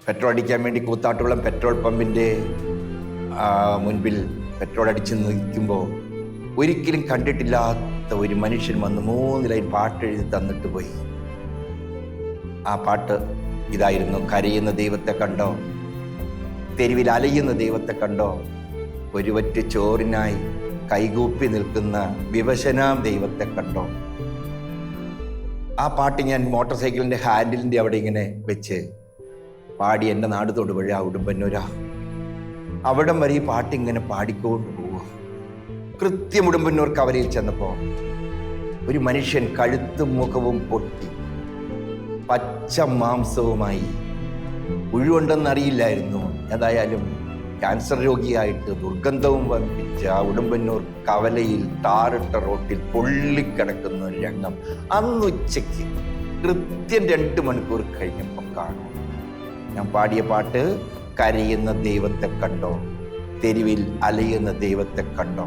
Petrol അടിക്കാൻ വേണ്ടി Koothattukulam petrol പമ്പിൻ്റെ മുൻപിൽ പെട്രോൾ അടിച്ച് നിൽക്കുമ്പോൾ ഒരിക്കലും കണ്ടിട്ടില്ലാത്ത ഒരു മനുഷ്യൻ വന്ന് 3 ലൈൻ പാട്ട് എഴുതി തന്നിട്ട് പോയി. ആ പാട്ട് ഇതായിരുന്നു: കരയുന്ന ദൈവത്തെ കണ്ടോ, തെരുവിൽ അലയുന്ന ദൈവത്തെ കണ്ടോ, ഒരു വറ്റ ചോറിനായി കൈകൂപ്പി നിൽക്കുന്ന വിവശനാം ദൈവത്തെ കണ്ടോ. ആ പാട്ട് ഞാൻ മോട്ടോർ സൈക്കിളിൻ്റെ ഹാൻഡിലിൻ്റെ അവിടെ ഇങ്ങനെ വെച്ച് പാടി എൻ്റെ നാട് തൊടുപുഴ ഉടുമ്പന്നൂരാ. അവിടം വരെ ഈ പാട്ടിങ്ങനെ പാടിക്കൊണ്ട് പോവുക. കൃത്യം ഉടുമ്പന്നൂർ കവലയിൽ ചെന്നപ്പോൾ ഒരു മനുഷ്യൻ കഴുത്തും മുഖവും പൊട്ടി പച്ച മാംസവുമായി, ഉഴുവുണ്ടെന്നറിയില്ലായിരുന്നു. ഏതായാലും ക്യാൻസർ രോഗിയായിട്ട് ദുർഗന്ധവും വമ്പിച്ച ഉടുമ്പന്നൂർ കവലയിൽ ടാറിട്ട റോട്ടിൽ പൊള്ളിക്കിടക്കുന്ന ഒരു രംഗം അന്നുച്ചയ്ക്ക് കൃത്യം 2 മണിക്കൂർ കഴിഞ്ഞപ്പോൾ കാണും. ഞാൻ പാടിയ പാട്ട് കരയുന്ന ദൈവത്തെ കണ്ടോ, തെരുവിൽ അലയുന്ന ദൈവത്തെ കണ്ടോ.